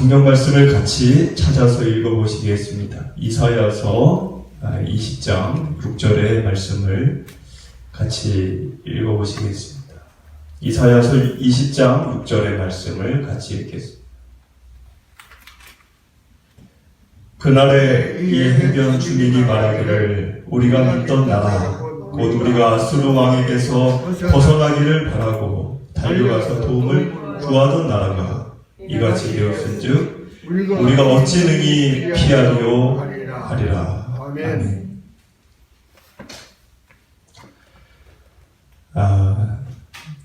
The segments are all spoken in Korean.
성경 말씀을 같이 찾아서 읽어보시겠습니다. 이사야서 20장 6절의 말씀을 같이 읽어보시겠습니다. 이사야서 20장 6절의 말씀을 같이 읽겠습니다. 그날에 이 해변 주민이 말하기를 우리가 믿던 나라 곧 우리가 아수르 왕에게서 벗어나기를 바라고 달려가서 도움을 구하던 나라가 이같이 되었은즉 우리가 어찌 능히 피하리요 하리라. 아멘.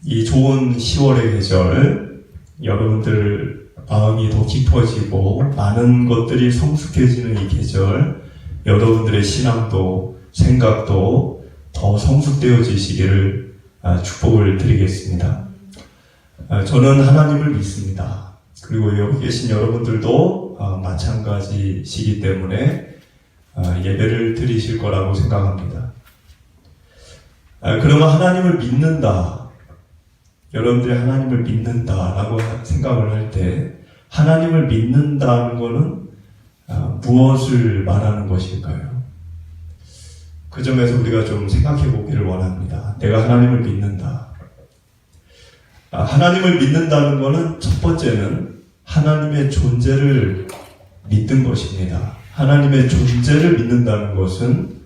이 좋은 10월의 계절, 여러분들 마음이 더 깊어지고 많은 것들이 성숙해지는 이 계절, 여러분들의 신앙도 생각도 더 성숙되어지시기를 축복을 드리겠습니다. 저는 하나님을 믿습니다. 그리고 여기 계신 여러분들도 마찬가지시기 때문에 예배를 드리실 거라고 생각합니다. 그러면 하나님을 믿는다, 여러분들이 하나님을 믿는다라고 생각을 할 때 하나님을 믿는다는 것은 무엇을 말하는 것일까요? 그 점에서 우리가 좀 생각해 보기를 원합니다. 내가 하나님을 믿는다. 하나님을 믿는다는 것은 첫 번째는 하나님의 존재를 믿는 것입니다. 하나님의 존재를 믿는다는 것은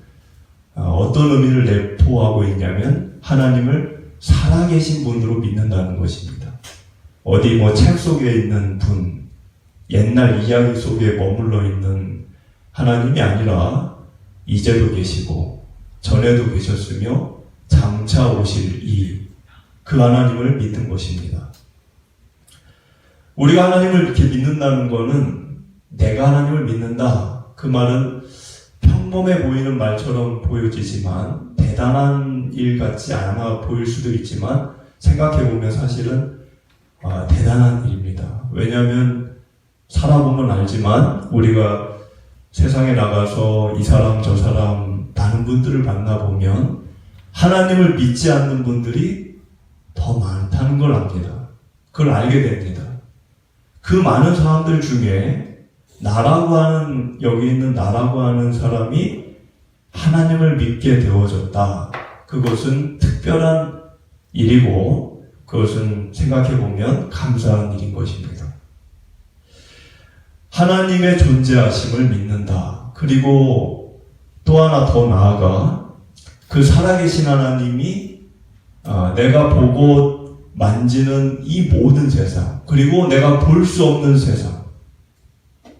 어떤 의미를 내포하고 있냐면 하나님을 살아계신 분으로 믿는다는 것입니다. 어디 책 속에 있는 분, 옛날 이야기 속에 머물러 있는 하나님이 아니라 이제도 계시고 전에도 계셨으며 장차 오실 그 하나님을 믿는 것입니다. 우리가 하나님을 이렇게 믿는다는 것은 내가 하나님을 믿는다. 그 말은 평범해 보이는 말처럼 보여지지만 대단한 일 같지 않아 보일 수도 있지만 생각해보면 사실은 대단한 일입니다. 왜냐하면 살아보면 알지만 우리가 세상에 나가서 이 사람 저 사람 많은 분들을 만나보면 하나님을 믿지 않는 분들이 더 많다는 걸 압니다. 그걸 알게 됩니다. 그 많은 사람들 중에 여기 있는 나라고 하는 사람이 하나님을 믿게 되어졌다. 그것은 특별한 일이고 그것은 생각해보면 감사한 일인 것입니다. 하나님의 존재하심을 믿는다. 그리고 또 하나 더 나아가 그 살아계신 하나님이 내가 보고 만지는 이 모든 세상, 그리고 내가 볼 수 없는 세상.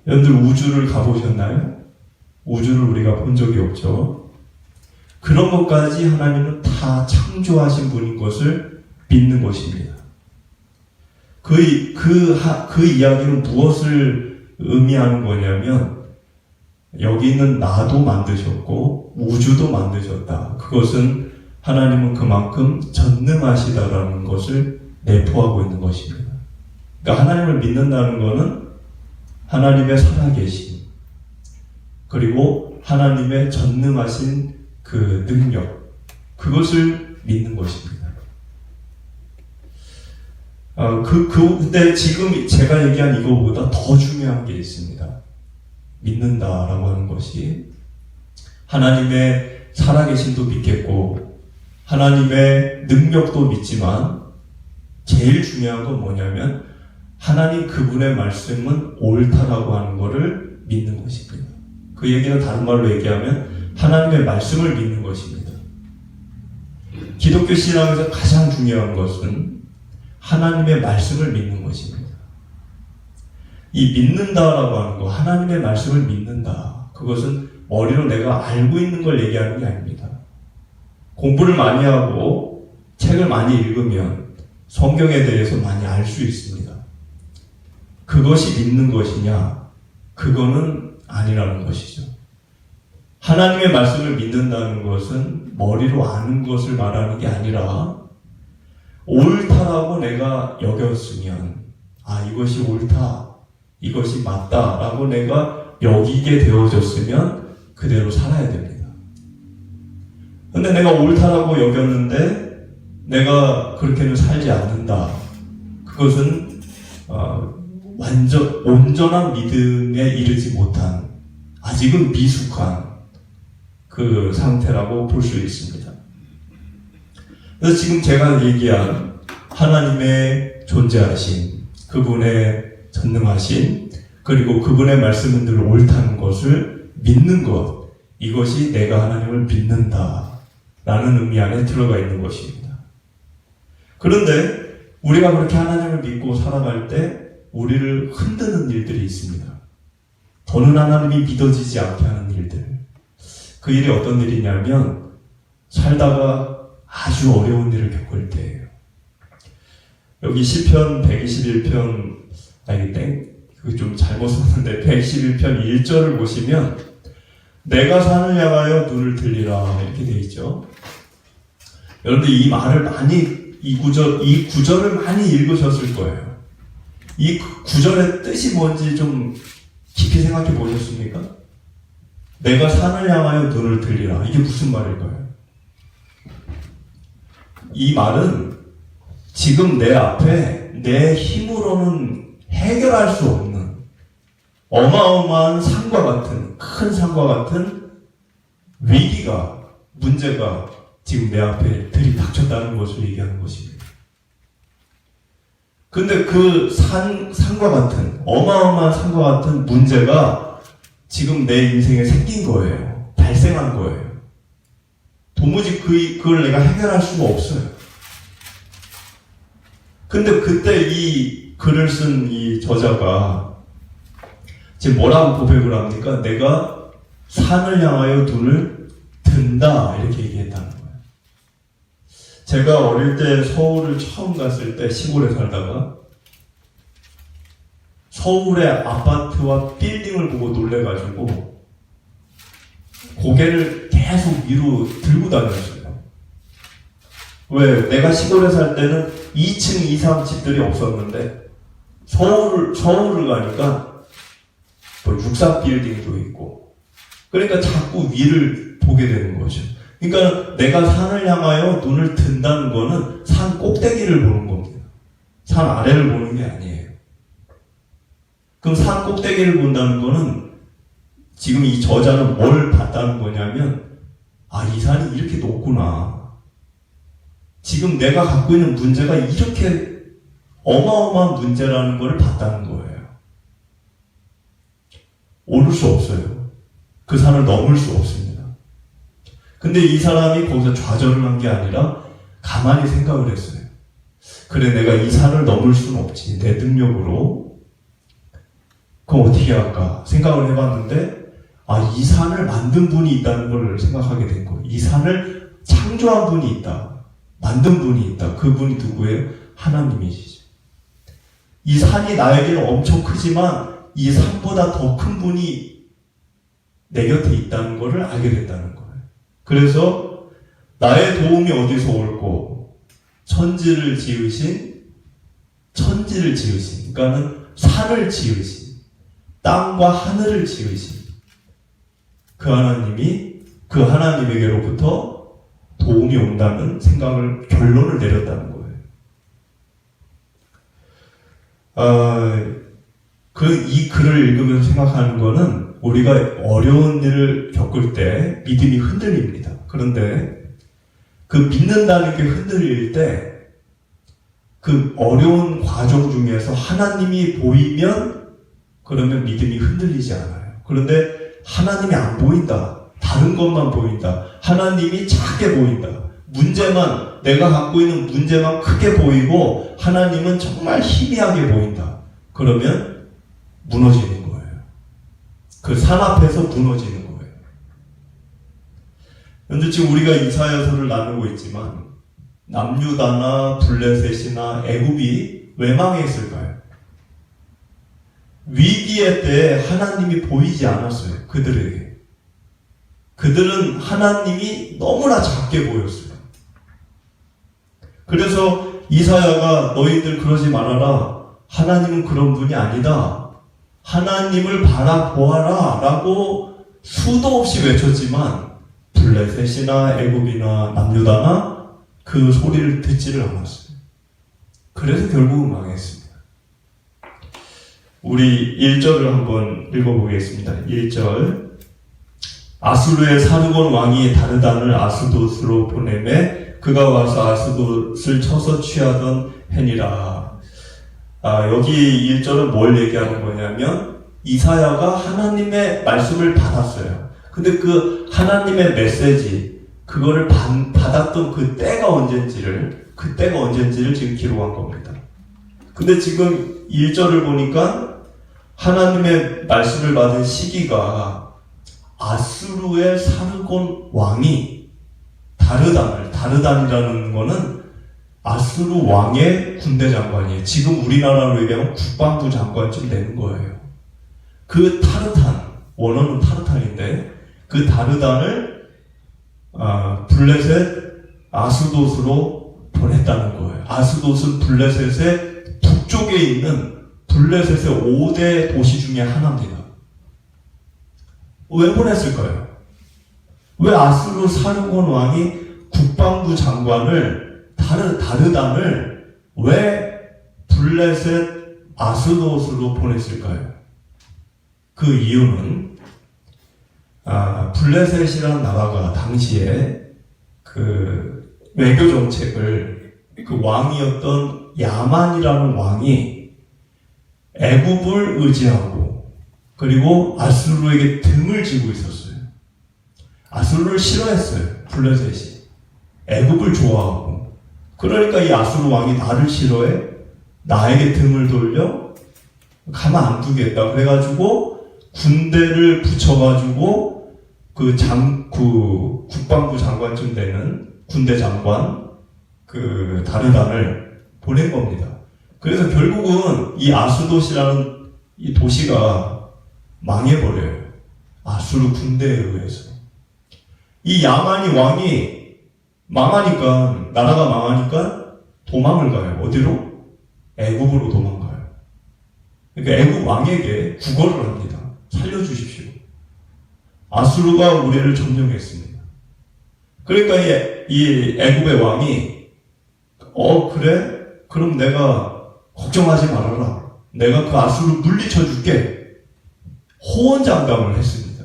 여러분들 우주를 가보셨나요? 우주를 우리가 본 적이 없죠. 그런 것까지 하나님은 다 창조하신 분인 것을 믿는 것입니다. 그 이야기는 무엇을 의미하는 거냐면 여기 있는 나도 만드셨고 우주도 만드셨다. 그것은 하나님은 그만큼 전능하시다라는 것을 내포하고 있는 것입니다. 그러니까 하나님을 믿는다는 것은 하나님의 살아계심, 그리고 하나님의 전능하신 그 능력, 그것을 믿는 것입니다. 근데 지금 제가 얘기한 이거보다 더 중요한 게 있습니다. 믿는다라고 하는 것이 하나님의 살아계심도 믿겠고 하나님의 능력도 믿지만 제일 중요한 건 뭐냐면 하나님 그분의 말씀은 옳다라고 하는 것을 믿는 것입니다. 그 얘기는 다른 말로 얘기하면 하나님의 말씀을 믿는 것입니다. 기독교 신앙에서 가장 중요한 것은 하나님의 말씀을 믿는 것입니다. 이 믿는다라고 하는 거, 하나님의 말씀을 믿는다. 그것은 머리로 내가 알고 있는 걸 얘기하는 게 아닙니다. 공부를 많이 하고 책을 많이 읽으면 성경에 대해서 많이 알 수 있습니다. 그것이 믿는 것이냐? 그거는 아니라는 것이죠. 하나님의 말씀을 믿는다는 것은 머리로 아는 것을 말하는 게 아니라 옳다라고 내가 여겼으면 이것이 옳다, 이것이 맞다라고 내가 여기게 되어졌으면 그대로 살아야 됩니다. 근데 내가 옳다라고 여겼는데 내가 그렇게는 살지 않는다. 그것은 온전한 믿음에 이르지 못한, 아직은 미숙한 그 상태라고 볼 수 있습니다. 그래서 지금 제가 얘기한 하나님의 존재하심, 그분의 전능하심, 그리고 그분의 말씀은 늘 옳다는 것을 믿는 것, 이것이 내가 하나님을 믿는다 라는 의미 안에 들어가 있는 것입니다. 그런데 우리가 그렇게 하나님을 믿고 살아갈 때 우리를 흔드는 일들이 있습니다. 더는 하나님이 믿어지지 않게 하는 일들. 그 일이 어떤 일이냐면 살다가 아주 어려운 일을 겪을 때예요. 여기 시편 121편, 그거 좀 잘못 썼는데 121편 1절을 보시면 내가 산을 향하여 눈을 들리라 이렇게 되어 있죠. 여러분들 이 말을 많이, 이 구절을 많이 읽으셨을 거예요. 이 구절의 뜻이 뭔지 좀 깊이 생각해 보셨습니까? 내가 산을 향하여 눈을 들리라. 이게 무슨 말일까요? 이 말은 지금 내 앞에 내 힘으로는 해결할 수 없는 어마어마한 산과 같은, 큰 산과 같은 위기가, 문제가 지금 내 앞에 들이닥쳤다는 것을 얘기하는 것입니다. 근데 그 산과 같은, 어마어마한 산과 같은 문제가 지금 내 인생에 생긴 거예요. 발생한 거예요. 도무지 그걸 내가 해결할 수가 없어요. 근데 그때 이 글을 쓴 이 저자가 지금 뭐라고 고백을 합니까? 내가 산을 향하여 눈을 든다. 이렇게 얘기했다는 거예요. 제가 어릴 때 서울을 처음 갔을 때 시골에 살다가 서울의 아파트와 빌딩을 보고 놀래가지고 고개를 계속 위로 들고 다녔어요. 왜? 내가 시골에 살 때는 2층 이상 집들이 없었는데 서울을 가니까 뭐 육상 빌딩도 있고, 그러니까 자꾸 위를 보게 되는 거죠. 그러니까 내가 산을 향하여 눈을 든다는 거는 산 꼭대기를 보는 겁니다. 산 아래를 보는 게 아니에요. 그럼 산 꼭대기를 본다는 거는 지금 이 저자는 뭘 봤다는 거냐면, 아, 이 산이 이렇게 높구나. 지금 내가 갖고 있는 문제가 이렇게 어마어마한 문제라는 걸 봤다는 거예요. 오를 수 없어요. 그 산을 넘을 수 없습니다. 근데 이 사람이 거기서 좌절을 한 게 아니라 가만히 생각을 했어요. 그래, 내가 이 산을 넘을 수는 없지. 내 능력으로. 그럼 어떻게 할까? 생각을 해봤는데, 아, 이 산을 만든 분이 있다는 걸 생각하게 된 거예요. 이 산을 창조한 분이 있다. 만든 분이 있다. 그분이 누구예요? 하나님이시죠. 이 산이 나에게는 엄청 크지만 이 산보다 더 큰 분이 내 곁에 있다는 것을 알게 됐다는 거예요. 그래서 나의 도움이 어디서 올고, 천지를 지으신, 그러니까는 산을 지으신, 땅과 하늘을 지으신 그 하나님이, 그 하나님에게로부터 도움이 온다는 결론을 내렸다는 거예요. 이 글을 읽으면서 생각하는 거는 우리가 어려운 일을 겪을 때 믿음이 흔들립니다. 그런데 그 믿는다는 게 흔들릴 때 그 어려운 과정 중에서 하나님이 보이면 그러면 믿음이 흔들리지 않아요. 그런데 하나님이 안 보인다. 다른 것만 보인다. 하나님이 작게 보인다. 내가 갖고 있는 문제만 크게 보이고 하나님은 정말 희미하게 보인다. 그러면 무너지는 거예요. 그 산 앞에서 무너지는 거예요. 그런데 지금 우리가 이사야서를 나누고 있지만 남유다나 블레셋이나 애굽이 왜 망했을까요? 위기의 때 하나님이 보이지 않았어요. 그들에게. 그들은 하나님이 너무나 작게 보였어요. 그래서 이사야가 너희들 그러지 말아라. 하나님은 그런 분이 아니다. 하나님을 바라보아라 라고 수도 없이 외쳤지만 블레셋이나 애굽이나 남유다나 그 소리를 듣지를 않았어요. 그래서 결국은 망했습니다. 우리 1절을 한번 읽어보겠습니다. 1절. 아수르의 사르곤 왕이 다르단을 아스돗으로 보내매 그가 와서 아스돗을 쳐서 취하던 해니라. 여기 1절은 뭘 얘기하는 거냐면 이사야가 하나님의 말씀을 받았어요. 근데 그 하나님의 메시지, 그거를 받았던 그 때가 언젠지를 지금 기록한 겁니다. 근데 지금 1절을 보니까 하나님의 말씀을 받은 시기가 아수르의 사르곤 왕이 다르단이라는 거는 아수르 왕의 군대 장관이에요. 지금 우리나라로 얘기하면 국방부 장관쯤 되는 거예요. 그 원어는 타르탄인데 그 다르단을 블레셋 아스돗으로 보냈다는 거예요. 아스돗은 블레셋의 북쪽에 있는 블레셋의 5대 도시 중에 하나입니다. 왜 보냈을까요? 왜 아수르 사르곤 왕이 국방부 장관을 다르단을 왜 블레셋 아스돗으로 보냈을까요? 그 이유는 블레셋이라는 나라가 당시에 그 외교 정책을 그 왕이었던 야만이라는 왕이 애굽을 의지하고 그리고 아수르에게 등을 지고 있었어요. 아수르를 싫어했어요. 블레셋이. 애굽을 좋아하고. 그러니까 이 아수르 왕이 나를 싫어해? 나에게 등을 돌려? 가만 안 두겠다. 그래가지고 군대를 붙여가지고 그 국방부 장관쯤 되는 군대 장관 그 다르단을 보낸 겁니다. 그래서 결국은 이 아스돗이라는 이 도시가 망해버려요. 아수르 군대에 의해서. 이 야만이 왕이 나라가 망하니까 도망을 가요. 어디로? 애굽으로 도망가요. 그러니까 애굽 왕에게 구걸을 합니다. 살려주십시오. 아수르가 우리를 점령했습니다. 그러니까 이 애굽의 왕이 그래? 그럼 내가 걱정하지 말아라. 내가 그 아수르 물리쳐 줄게. 호언장담을 했습니다.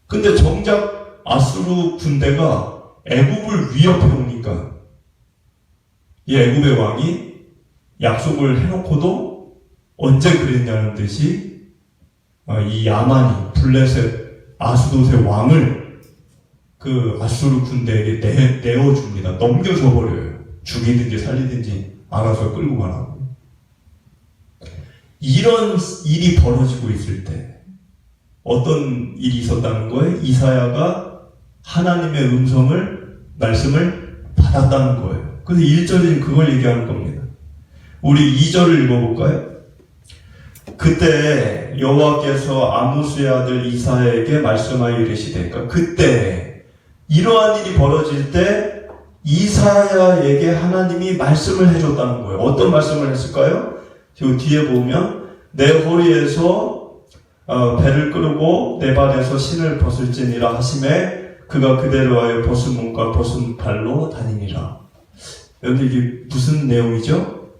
근데 정작 아수르 군대가 애굽을 위협해 오니까 이 애굽의 왕이 약속을 해놓고도 언제 그랬냐는 듯이 이 야만이 블레셋 아스돗의 왕을 그 아수르 군대에게 내어줍니다. 넘겨줘 버려요. 죽이든지 살리든지 알아서 끌고 가라고. 이런 일이 벌어지고 있을 때 어떤 일이 있었다는 거예요? 이사야가 하나님의 말씀을 받았다는 거예요. 그래서 1절은 그걸 얘기하는 겁니다. 우리 2절을 읽어볼까요? 그때 여호와께서 아모스의 아들 이사야에게 말씀하여 이르시되, 그때 이러한 일이 벌어질 때 이사야에게 하나님이 말씀을 해줬다는 거예요. 어떤 말씀을 했을까요? 지금 뒤에 보면 내 허리에서 배를 끌고 내 발에서 신을 벗을지니라 하심에 그가 그대로 하여 벗은 몸과 벗은 발로 다니니라. 여러분들 이게 무슨 내용이죠?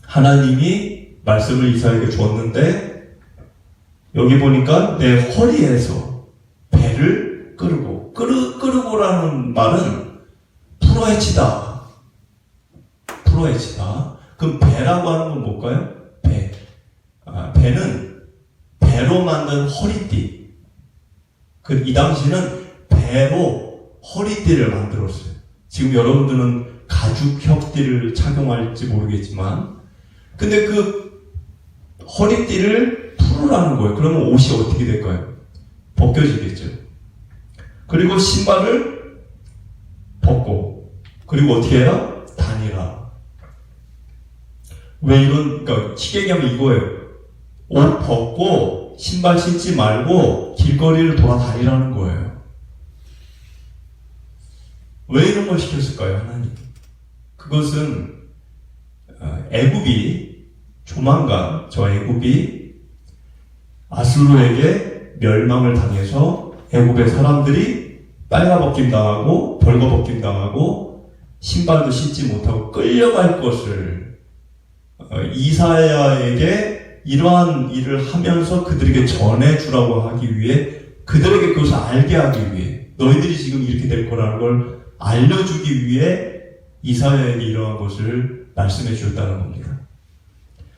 하나님이 말씀을 이사야에게 주었는데 여기 보니까 내 허리에서 배를 끌고라는 말은 풀어헤치다. 그럼 배라고 하는 건 뭘까요? 배는 배로 만든 허리띠. 이 당시는 배로 허리띠를 만들었어요. 지금 여러분들은 가죽 협띠를 착용할지 모르겠지만, 근데 그 허리띠를 풀으라는 거예요. 그러면 옷이 어떻게 될까요? 벗겨지겠죠. 그리고 신발을 벗고, 그리고 어떻게 해라? 다니라. 왜 그러니까 쉽게 얘기하면 이거예요. 옷 벗고 신발 신지 말고 길거리를 돌아다니라는 거예요. 왜 이런 걸 시켰을까요, 하나님? 그것은 애굽이 조만간 저 애굽이 아수르에게 멸망을 당해서 애굽의 사람들이 빨가벗김 당하고 벌거벗김 당하고 신발도 신지 못하고 끌려갈 것을 이사야에게 이러한 일을 하면서 그들에게 전해주라고 하기 위해, 그들에게 그것을 알게 하기 위해, 너희들이 지금 이렇게 될 거라는 걸 알려주기 위해 이사야에게 이러한 것을 말씀해 주었다는 겁니다.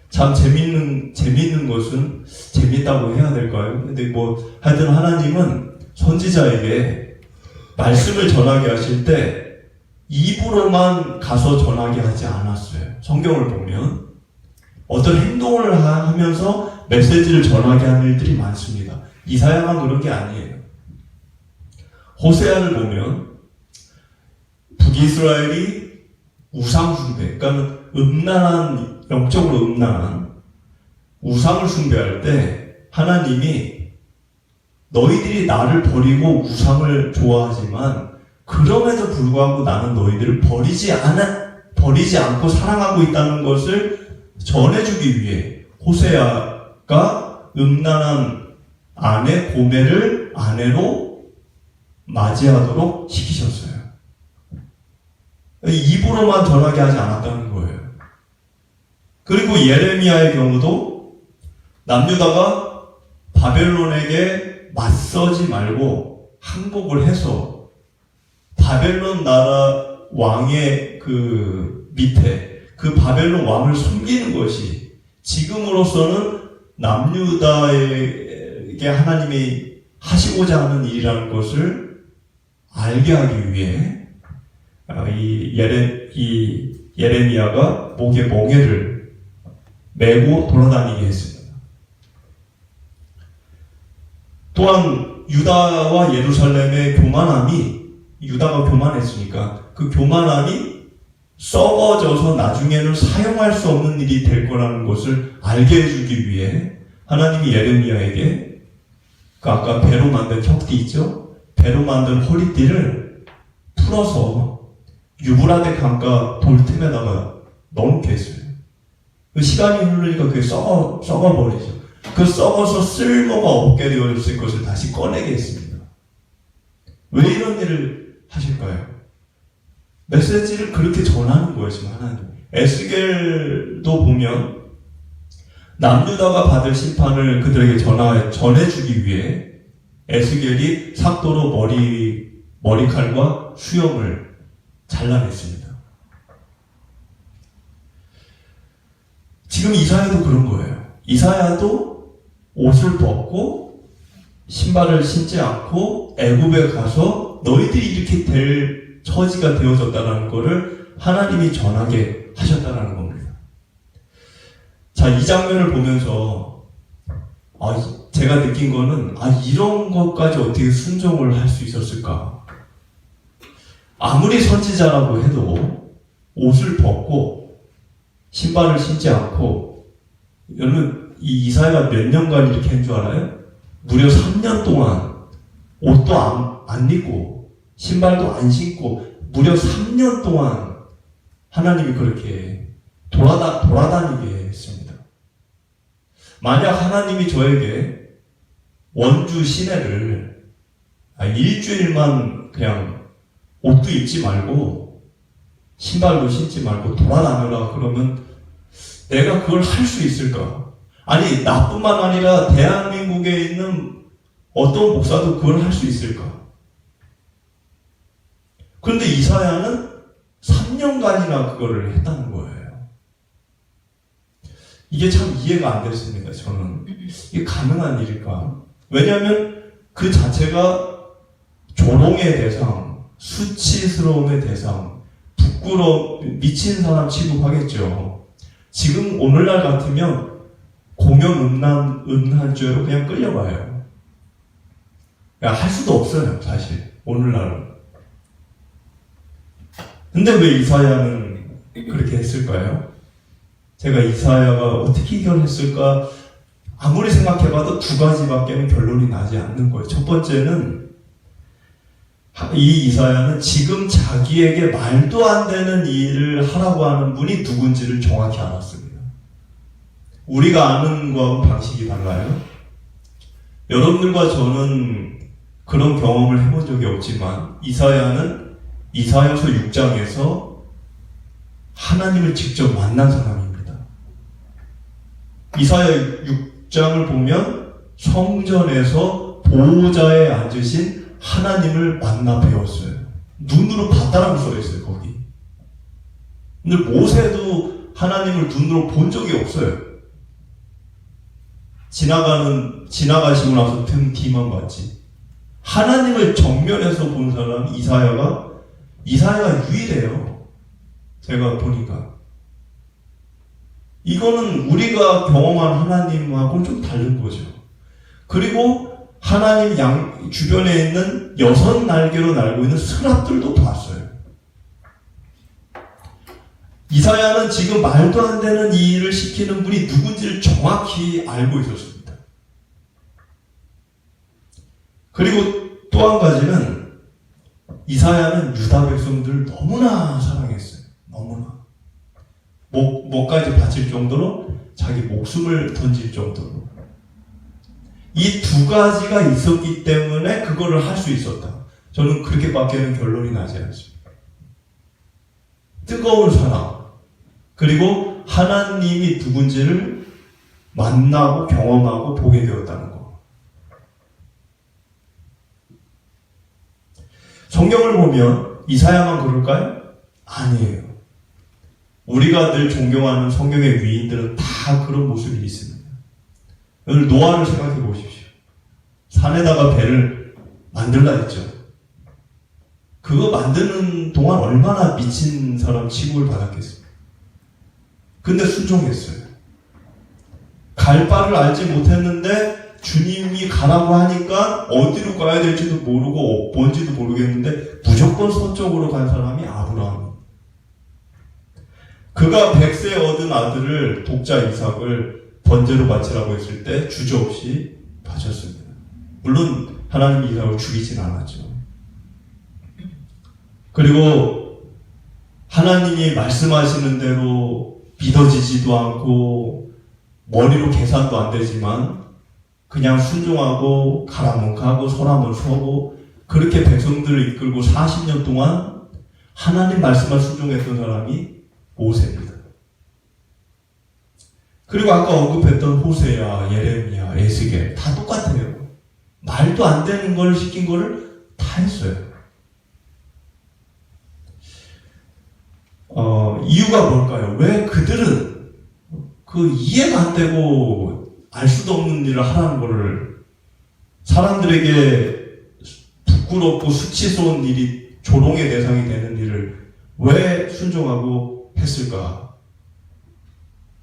참 재미있는 것은, 재밌다고 해야 될까요? 근데 하여튼 하나님은 선지자에게 말씀을 전하게 하실 때 입으로만 가서 전하게 하지 않았어요. 성경을 보면 어떤 행동을 하면서 메시지를 전하게 하는 일들이 많습니다. 이사야만 그런 게 아니에요. 호세아를 보면 북이스라엘이 우상 숭배, 그러니까 영적으로 음란한 우상을 숭배할 때 하나님이 너희들이 나를 버리고 우상을 좋아하지만 그럼에도 불구하고 나는 너희들을 버리지 않고 사랑하고 있다는 것을 전해주기 위해 호세아가 음란한 아내 고멜을 아내로 맞이하도록 시키셨어요. 입으로만 전하게 하지 않았다는 거예요. 그리고 예레미야의 경우도 남유다가 바벨론에게 맞서지 말고 항복을 해서 바벨론 나라 왕의 그 밑에 그 바벨론 왕을 섬기는 것이 지금으로서는 남유다에게 하나님이 하시고자 하는 일이라는 것을 알게 하기 위해 이 예레미야가 목에 멍에를 메고 돌아다니게 했습니다. 또한 유다와 예루살렘의 교만함이, 유다가 교만했으니까 그 교만함이 썩어져서 나중에는 사용할 수 없는 일이 될 거라는 것을 알게 해주기 위해 하나님이 예레미야에게 그 아까 배로 만든 혁띠 있죠? 배로 만든 허리띠를 풀어서 유브라데 강가 돌틈에다가 넣어놓게 했어요. 그 시간이 흐르니까 그게 썩어버리죠. 그 썩어서 쓸모가 없게 되었을 것을 다시 꺼내게 했습니다. 왜 이런 일을 하실까요? 메시지를 그렇게 전하는 거예요, 지금 하나님. 에스겔도 보면 남유다가 받을 심판을 그들에게 전해주기 위해 에스겔이 삭도로 머리칼과 수염을 잘라냈습니다. 지금 이사야도 그런 거예요. 이사야도 옷을 벗고 신발을 신지 않고 애굽에 가서 너희들이 이렇게 될 처지가 되어졌다는 것을 하나님이 전하게 하셨다는 겁니다. 자, 이 장면을 보면서 제가 느낀 거는 이런 것까지 어떻게 순종을 할 수 있었을까? 아무리 선지자라고 해도 옷을 벗고 신발을 신지 않고, 여러분 이 이사야가 몇 년간 이렇게 한 줄 알아요? 무려 3년 동안 옷도 안 입고 신발도 안 신고 무려 3년 동안 하나님이 그렇게 돌아다니게 했습니다. 만약 하나님이 저에게 원주 시내를 일주일만 그냥 옷도 입지 말고 신발도 신지 말고 돌아다녀라 그러면 내가 그걸 할 수 있을까? 아니, 나뿐만 아니라 대한민국에 있는 어떤 목사도 그걸 할 수 있을까? 그런데 이사야는 3년간이나 그거를 했다는 거예요. 이게 참 이해가 안 됐습니다, 저는. 이게 가능한 일일까? 왜냐하면 그 자체가 조롱의 대상, 수치스러움의 대상, 미친 사람 취급하겠죠. 지금 오늘날 같으면 공연 음란 죄로 그냥 끌려가요. 할 수도 없어요, 사실. 오늘날은. 근데 왜 이사야는 그렇게 했을까요? 제가 이사야가 어떻게 이겨냈을까? 아무리 생각해봐도 두 가지밖에는 결론이 나지 않는 거예요. 첫 번째는 이 이사야는 지금 자기에게 말도 안 되는 일을 하라고 하는 분이 누군지를 정확히 알았습니다. 우리가 아는 거하고 방식이 달라요. 여러분들과 저는 그런 경험을 해본 적이 없지만 이사야는 이사야서 6장에서 하나님을 직접 만난 사람입니다. 이사야 6장을 보면 성전에서 보호자에 앉으신 하나님을 만나 배웠어요. 눈으로 봤다라고 써있어요, 거기. 근데 모세도 하나님을 눈으로 본 적이 없어요. 지나가시고 나서 등 뒤만 봤지. 하나님을 정면에서 본 사람 이사야가 유일해요. 제가 보니까. 이거는 우리가 경험한 하나님하고는 좀 다른 거죠. 그리고 하나님 주변에 있는 6날개로 날고 있는 스랍들도 봤어요. 이사야는 지금 말도 안 되는 이 일을 시키는 분이 누군지를 정확히 알고 있었습니다. 그리고 또 한 가지는 이사야는 유다 백성들을 너무나 사랑했어요. 너무나. 목까지 바칠 정도로 자기 목숨을 던질 정도로. 이 두 가지가 있었기 때문에 그거를 할 수 있었다. 저는 그렇게밖에는 결론이 나지 않습니다. 뜨거운 사랑, 그리고 하나님이 누군지를 만나고 경험하고 보게 되었다는 것. 성경을 보면 이사야만 그럴까요? 아니에요. 우리가 늘 존경하는 성경의 위인들은 다 그런 모습이 있습니다. 오늘 노아를 생각해 보십시오. 산에다가 배를 만들라 했죠. 그거 만드는 동안 얼마나 미친 사람 취급을 받았겠습니까? 근데 순종했어요. 갈 바를 알지 못했는데 주님이 가라고 하니까 어디로 가야 될지도 모르고 뭔지도 모르겠는데 무조건 서쪽으로 간 사람이 아브라함. 그가 100세 얻은 아들을 독자 이삭을 번제로 바치라고 했을 때 주저없이 바쳤습니다. 물론 하나님이 이삭을 죽이진 않았죠. 그리고 하나님이 말씀하시는 대로 믿어지지도 않고 머리로 계산도 안 되지만 그냥 순종하고 가라면 가고 서라면 서고 그렇게 백성들을 이끌고 40년 동안 하나님 말씀만 순종했던 사람이 모세입니다. 그리고 아까 언급했던 호세야, 예레미야, 에스겔 다 똑같아요. 말도 안 되는 걸 시킨 거를 다 했어요. 이유가 뭘까요? 왜 그들은 이해가 안 되고 알 수도 없는 일을 하라는 거를 사람들에게 부끄럽고 수치스러운 일이 조롱의 대상이 되는 일을 왜 순종하고 했을까?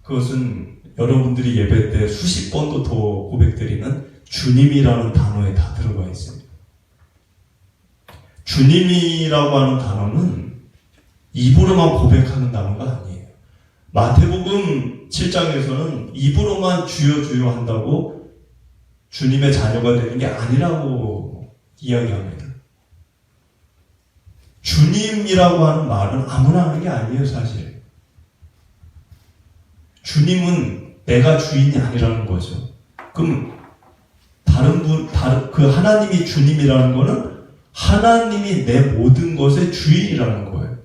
그것은 여러분들이 예배 때 수십 번도 더 고백드리는 주님이라는 단어에 다 들어가 있습니다. 주님이라고 하는 단어는 입으로만 고백하는 단어가 아니에요. 마태복음 7장에서는 입으로만 주여 주여 한다고 주님의 자녀가 되는 게 아니라고 이야기합니다. 주님이라고 하는 말은 아무나 하는 게 아니에요, 사실. 주님은 내가 주인이 아니라는 거죠. 그럼 그 하나님이 주님이라는 거는 하나님이 내 모든 것의 주인이라는 거예요.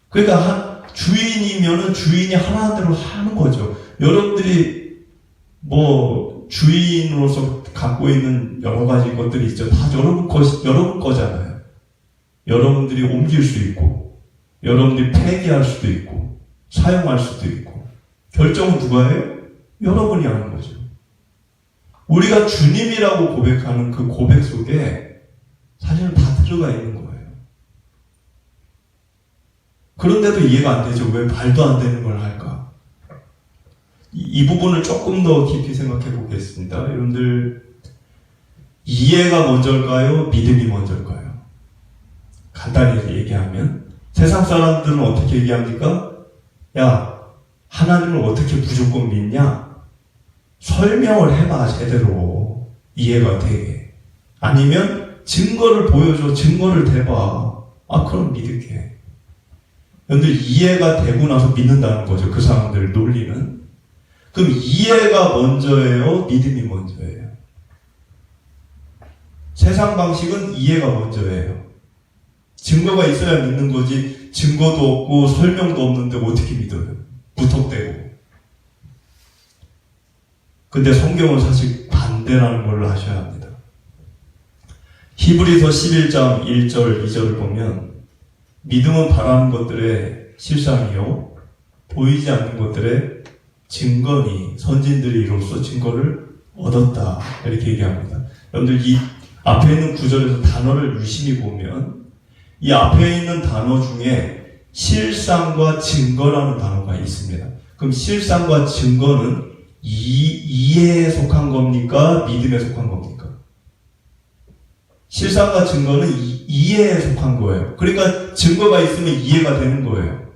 그러니까 주인이면은 주인이 하라는 대로 하는 거죠. 여러분들이 주인으로서 갖고 있는 여러 가지 것들이 있죠. 다 여러분 거잖아요. 여러분들이 옮길 수 있고, 여러분들이 폐기할 수도 있고, 사용할 수도 있고, 결정은 누가 해요? 여러분이 하는 거죠. 우리가 주님이라고 고백하는 그 고백 속에 사실은 다 들어가 있는 거예요. 그런데도 이해가 안 되죠. 왜 말도 안 되는 걸 할까? 이 부분을 조금 더 깊이 생각해 보겠습니다. 여러분들, 이해가 먼저일까요? 믿음이 먼저일까요? 간단히 얘기하면 세상 사람들은 어떻게 얘기합니까? 야, 하나님을 어떻게 무조건 믿냐? 설명을 해봐, 제대로. 이해가 되게. 아니면 증거를 보여줘, 증거를 대봐. 그럼 믿을게. 여러분들, 이해가 되고 나서 믿는다는 거죠. 그 사람들 논리는. 그럼 이해가 먼저예요? 믿음이 먼저예요? 세상 방식은 이해가 먼저예요. 증거가 있어야 믿는 거지, 증거도 없고 설명도 없는데 어떻게 믿어요? 무턱대고. 근데 성경은 사실 반대라는 걸 아셔야 합니다. 히브리서 11장 1절, 2절을 보면 믿음은 바라는 것들의 실상이요 보이지 않는 것들의 증거니 선진들이 이로써 증거를 얻었다 이렇게 얘기합니다. 여러분들 이 앞에 있는 구절에서 단어를 유심히 보면 이 앞에 있는 단어 중에 실상과 증거라는 단어가 있습니다. 그럼 실상과 증거는 이해에 속한 겁니까? 믿음에 속한 겁니까? 실상과 증거는 이해에 속한 거예요. 그러니까 증거가 있으면 이해가 되는 거예요.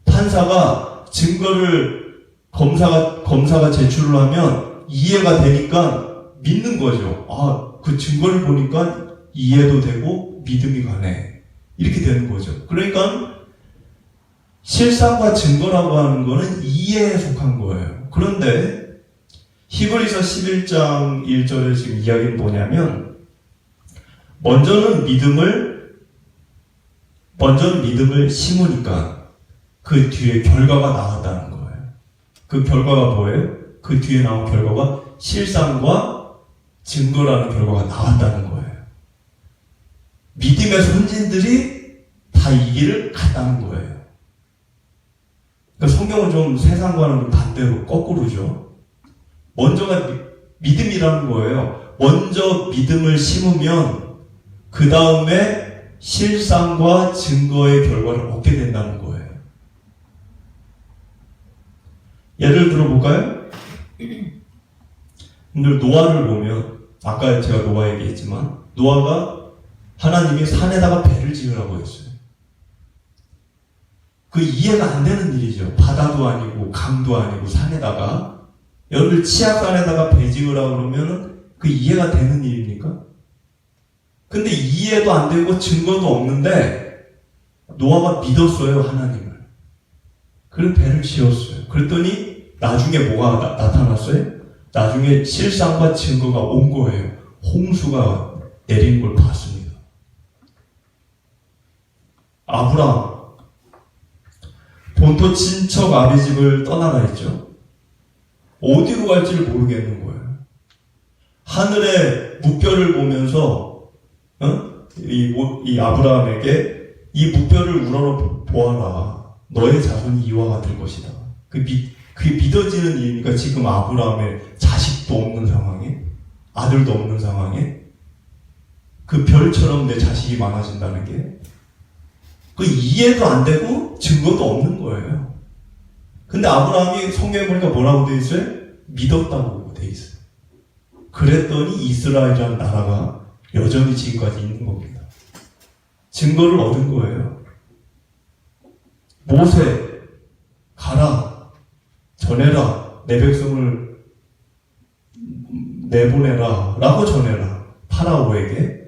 판사가 증거를 검사가 제출을 하면 이해가 되니까 믿는 거죠. 아, 그 증거를 보니까 이해도 되고 믿음이 가네. 이렇게 되는 거죠. 그러니까 실상과 증거라고 하는 거는 이해에 속한 거예요. 그런데 히브리서 11장 1절에 지금 이야기는 뭐냐면 먼저는 믿음을 심으니까 그 뒤에 결과가 나왔다는 거예요. 그 결과가 뭐예요? 그 뒤에 나온 결과가 실상과 증거라는 결과가 나왔다는 거예요. 믿음의 선진들이 다 이 길을 갔다는 거예요. 그러니까 성경은 좀 세상과는 좀 반대로 거꾸로죠. 먼저가 믿음이라는 거예요. 먼저 믿음을 심으면 그 다음에 실상과 증거의 결과를 얻게 된다는 거예요. 예를 들어볼까요? 오늘 노아를 보면 아까 제가 노아 얘기했지만 노아가 하나님이 산에다가 배를 지으라고 했어요. 그 이해가 안 되는 일이죠. 바다도 아니고 강도 아니고 산에다가 여러분들 치악산에다가 배 지으라고 그러면 그 이해가 되는 일입니까? 근데 이해도 안 되고 증거도 없는데 노아가 믿었어요, 하나님을. 그래서 배를 지었어요. 그랬더니 나중에 뭐가 나타났어요? 나중에 실상과 증거가 온 거예요. 홍수가 내리는 걸 봤습니다. 아브라함 본토 친척 아비 집을 떠나라 했죠. 어디로 갈지를 모르겠는 거예요. 하늘의 무별을 보면서 이 아브라함에게 이 무별을 우러러 보아라. 너의 자손이 이와 같을 것이다. 그게 믿어지는 일이니까 지금 아브라함의 자식도 없는 상황에 아들도 없는 상황에 그 별처럼 내 자식이 많아진다는 게 그 이해도 안 되고 증거도 없는 거예요. 근데 아브라함이 성경에 보니까 뭐라고 돼 있어요? 믿었다고 돼 있어요. 그랬더니 이스라엘이라는 나라가 여전히 지금까지 있는 겁니다. 증거를 얻은 거예요. 모세 가라 전해라 내 백성을 내보내라 라고 전해라 파라오에게.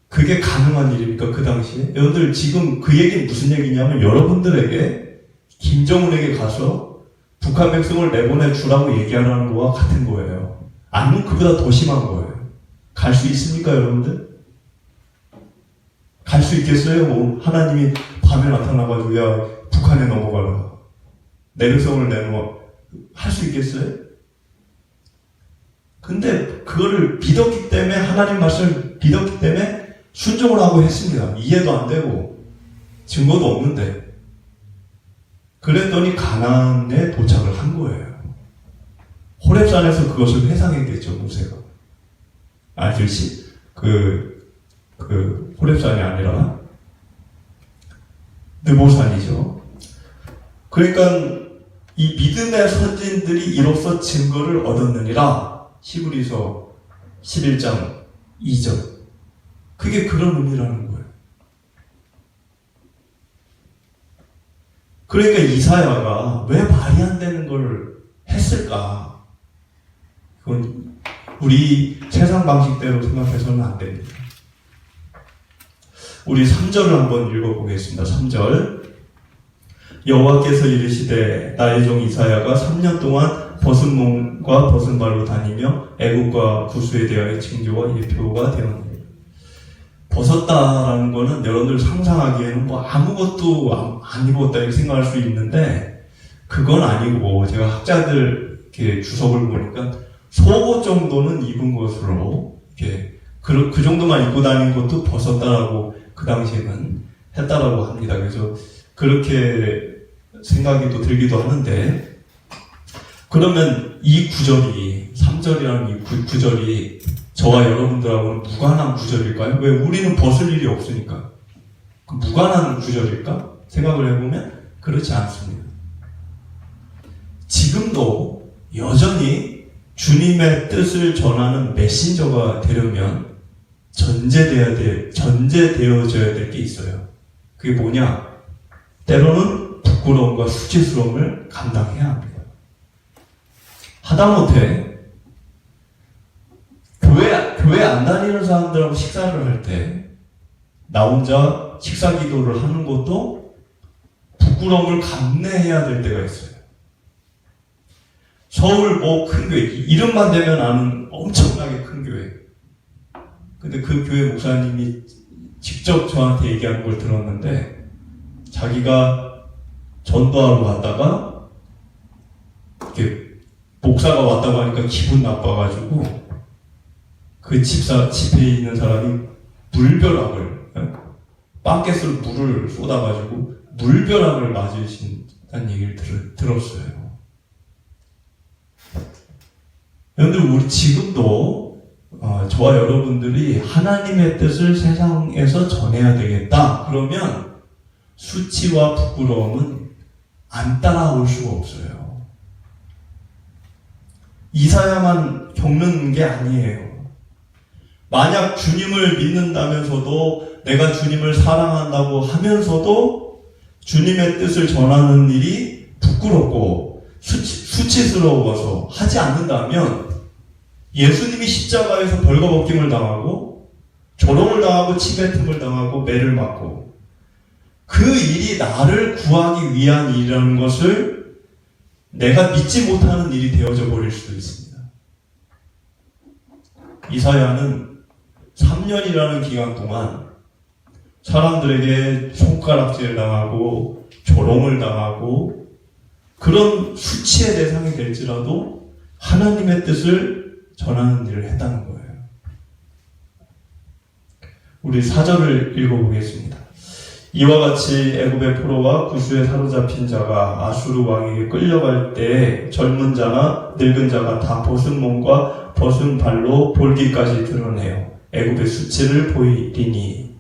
그게 가능한 일입니까? 그 당시에? 여러분들 지금 그 얘기는 무슨 얘기냐면 여러분들에게 김정은에게 가서 북한 백성을 내보내 주라고 얘기하라는 거와 같은 거예요. 아니면 그보다 더 심한 거예요. 갈 수 있습니까 여러분들? 갈 수 있겠어요? 뭐 하나님이 밤에 나타나가지고 야 북한에 넘어가라 내 백성을 내놓아 할 수 있겠어요? 근데 그거를 믿었기 때문에 하나님 말씀을 믿었기 때문에 순종을 하고 했습니다. 이해도 안 되고 증거도 없는데 그랬더니 가나안에 도착을 한 거예요. 호렙산에서 그것을 회상했겠죠 모세가. 호렙산이 아니라 느보산이죠. 그러니까 이 믿음의 선진들이 이로써 증거를 얻었느니라. 히브리서 11장 2절. 그게 그런 의미라는 거예요. 그러니까 이사야가 왜 말이 안 되는 걸 했을까? 그건 우리 세상 방식대로 생각해서는 안 됩니다. 우리 3절을 한번 읽어보겠습니다. 3절. 여호와께서 이르시되 나의 종 이사야가 3년 동안 벗은 몸과 벗은 발로 다니며 애국과 구수에 대하여 징조와 예표가 되었느니라. 벗었다라는 거는 여러분들 상상하기에는 뭐 아무것도 안 입었다 이렇게 생각할 수 있는데 그건 아니고 제가 학자들 이렇게 주석을 보니까 속옷 정도는 입은 것으로 이렇게 그 정도만 입고 다닌 것도 벗었다라고 그 당시에는 했다라고 합니다. 그래서 그렇게 생각이 또 들기도 하는데, 그러면 이 구절이 3절이라는 이 구절이 저와 여러분들하고는 무관한 구절일까요? 왜? 우리는 벗을 일이 없으니까. 그 무관한 구절일까? 생각을 해보면 그렇지 않습니다. 지금도 여전히 주님의 뜻을 전하는 메신저가 되려면 전제되어져야 될 게 있어요. 그게 뭐냐? 때로는 부끄러움과 수치스러움을 감당해야 합니다. 하다못해 교회 안 다니는 사람들하고 식사를 할 때 나 혼자 식사 기도를 하는 것도 부끄러움을 감내해야 될 때가 있어요. 서울 큰 교회, 이름만 대면 아는 엄청나게 큰 교회. 근데 그 교회 목사님이 직접 저한테 얘기하는 걸 들었는데, 자기가 전도하러 갔다가 이렇게 목사가 왔다고 하니까 기분 나빠가지고 그 집회에 있는 사람이 물벼락을, 빵켓으로 물을 쏟아가지고 물벼락을 맞으신다는 얘기를 들었어요. 여러분들, 우리 지금도 저와 여러분들이 하나님의 뜻을 세상에서 전해야 되겠다. 그러면 수치와 부끄러움은 안 따라올 수가 없어요. 이사야만 겪는 게 아니에요. 만약 주님을 믿는다면서도, 내가 주님을 사랑한다고 하면서도 주님의 뜻을 전하는 일이 부끄럽고 수치스러워서 하지 않는다면, 예수님이 십자가에서 벌거벗김을 당하고 조롱을 당하고 치뱉음을 당하고 매를 맞고 그 일이 나를 구하기 위한 일이라는 것을 내가 믿지 못하는 일이 되어져 버릴 수도 있습니다. 이사야는 3년이라는 기간 동안 사람들에게 손가락질 당하고 조롱을 당하고 그런 수치의 대상이 될지라도 하나님의 뜻을 전하는 일을 했다는 거예요. 우리 4절을 읽어보겠습니다. 이와 같이 애굽의 포로와 구스에 사로잡힌 자가 아수르 왕에게 끌려갈 때 젊은 자나 늙은 자가 다 벗은 몸과 벗은 발로 볼기까지 드러내요. 애굽의 수치를 보이리니.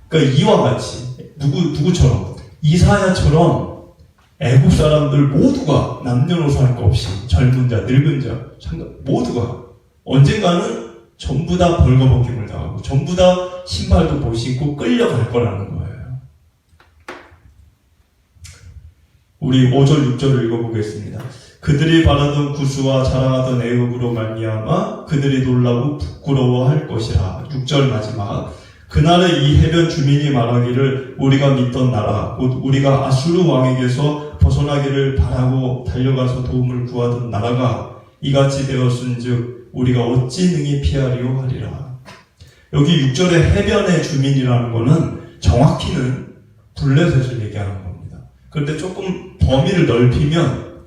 그러니까 이와 같이 누구처럼? 이사야처럼 애굽 사람들 모두가 남녀노소 할 것 없이 젊은 자, 늙은 자, 모두가 언젠가는 전부 다 벌거벗김을 당하고 전부 다 신발도 못 신고 끌려갈 거라는 거예요. 우리 5절, 6절을 읽어보겠습니다. 그들이 바라던 구스와 자랑하던 애굽으로 말미암아 그들이 놀라고 부끄러워할 것이라. 6절 마지막. 그날에 이 해변 주민이 말하기를 우리가 믿던 나라 곧 우리가 아수르 왕에게서 벗어나기를 바라고 달려가서 도움을 구하던 나라가 이같이 되었은즉 우리가 어찌 능히 피하리요 하리라. 여기 6절의 해변의 주민이라는 것은 정확히는 블레셋을 얘기하는 겁니다. 그런데 조금 범위를 넓히면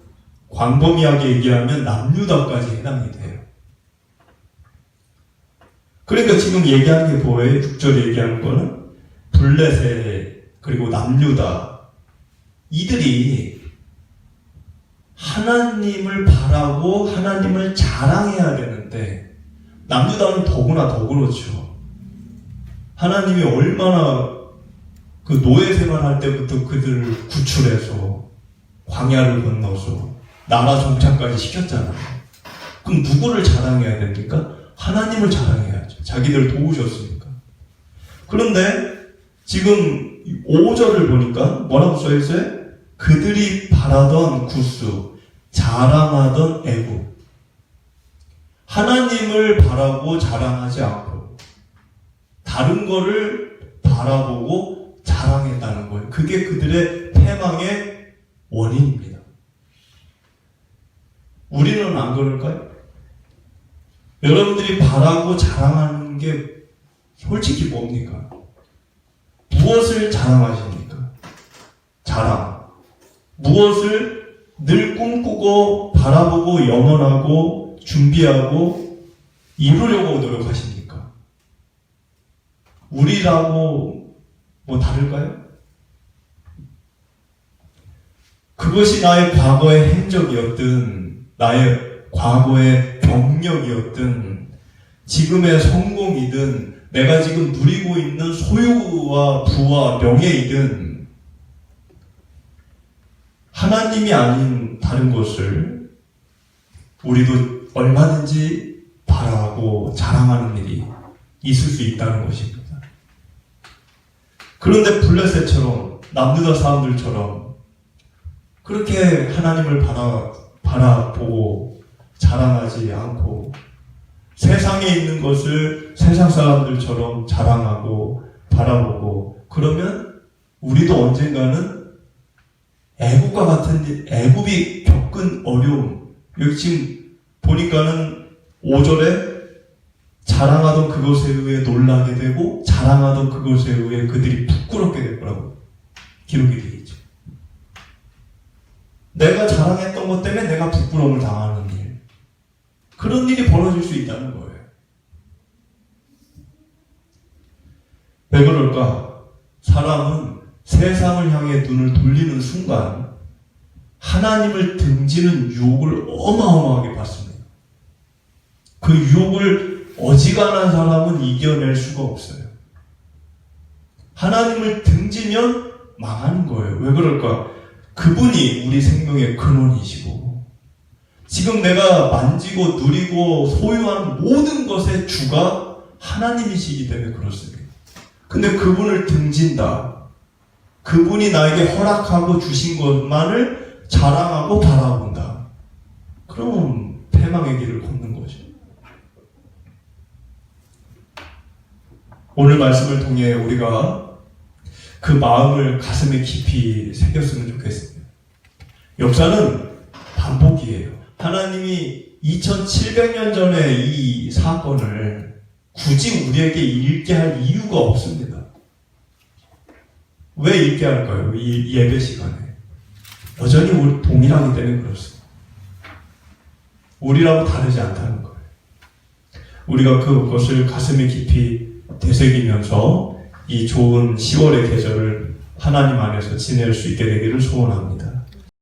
광범위하게 얘기하면 남유다까지 해당이 돼요. 그러니까 지금 얘기하는 게 뭐예요? 6절에 얘기하는 거는 블레셋 그리고 남유다, 이들이 하나님을 바라고 하나님을 자랑해야 되는데, 남유다는 더구나 더 그렇죠. 하나님이 얼마나 그 노예 생활할 때부터 그들을 구출해서 광야를 건너서 나라 정착까지 시켰잖아요. 그럼 누구를 자랑해야 됩니까? 하나님을 자랑해야죠. 자기들 도우셨으니까. 그런데 지금 5절을 보니까 뭐라고 써있어요? 그들이 바라던 구스, 자랑하던 애굽. 하나님을 바라고 자랑하지 않고 다른 거를 바라보고 자랑했다는 거예요. 그게 그들의 패망의 원인입니다. 우리는 안 그럴까요? 여러분들이 바라고 자랑하는 게 솔직히 뭡니까? 무엇을 자랑하십니까? 자랑. 무엇을 늘 꿈꾸고 바라보고 염원하고 준비하고 이루려고 노력하십니까? 우리라고 뭐 다를까요? 그것이 나의 과거의 행적이었든 나의 과거의 경력이었든 지금의 성공이든 내가 지금 누리고 있는 소유와 부와 명예이든 하나님이 아닌 다른 것을 우리도 얼마든지 바라고 자랑하는 일이 있을 수 있다는 것입니다. 그런데 블레셋처럼 남유다 사람들처럼 그렇게 하나님을 바라보고 자랑하지 않고 세상에 있는 것을 세상 사람들처럼 자랑하고 바라보고 그러면 우리도 언젠가는 애굽과 같은 애굽이 겪은 어려움 여기 지금 보니까는 5절에 자랑하던 그것에 의해 놀라게 되고 자랑하던 그것에 의해 그들이 부끄럽게 될 거라고 기록이 되어 있죠. 내가 자랑했던 것 때문에 내가 부끄러움을 당하는 일 그런 일이 벌어질 수 있다는 거예요. 왜 그럴까? 사람은 세상을 향해 눈을 돌리는 순간 하나님을 등지는 유혹을 어마어마하게 받습니다. 그 유혹을 어지간한 사람은 이겨낼 수가 없어요. 하나님을 등지면 망하는 거예요. 왜 그럴까? 그분이 우리 생명의 근원이시고 지금 내가 만지고 누리고 소유한 모든 것의 주가 하나님이시기 때문에 그렇습니다. 근데 그분을 등진다. 그분이 나에게 허락하고 주신 것만을 자랑하고 바라본다. 그럼 패망의 길을 걷는 거죠. 오늘 말씀을 통해 우리가 그 마음을 가슴에 깊이 새겼으면 좋겠습니다. 역사는 반복이에요. 하나님이 2700년 전에 이 사건을 굳이 우리에게 읽게 할 이유가 없습니다. 왜 읽게 할까요? 이 예배 시간에. 여전히 우리 동일하기 때문에 그렇습니다. 우리라고 다르지 않다는 거예요. 우리가 그것을 가슴에 깊이 되새기면서 이 좋은 10월의 계절을 하나님 안에서 지낼 수 있게 되기를 소원합니다.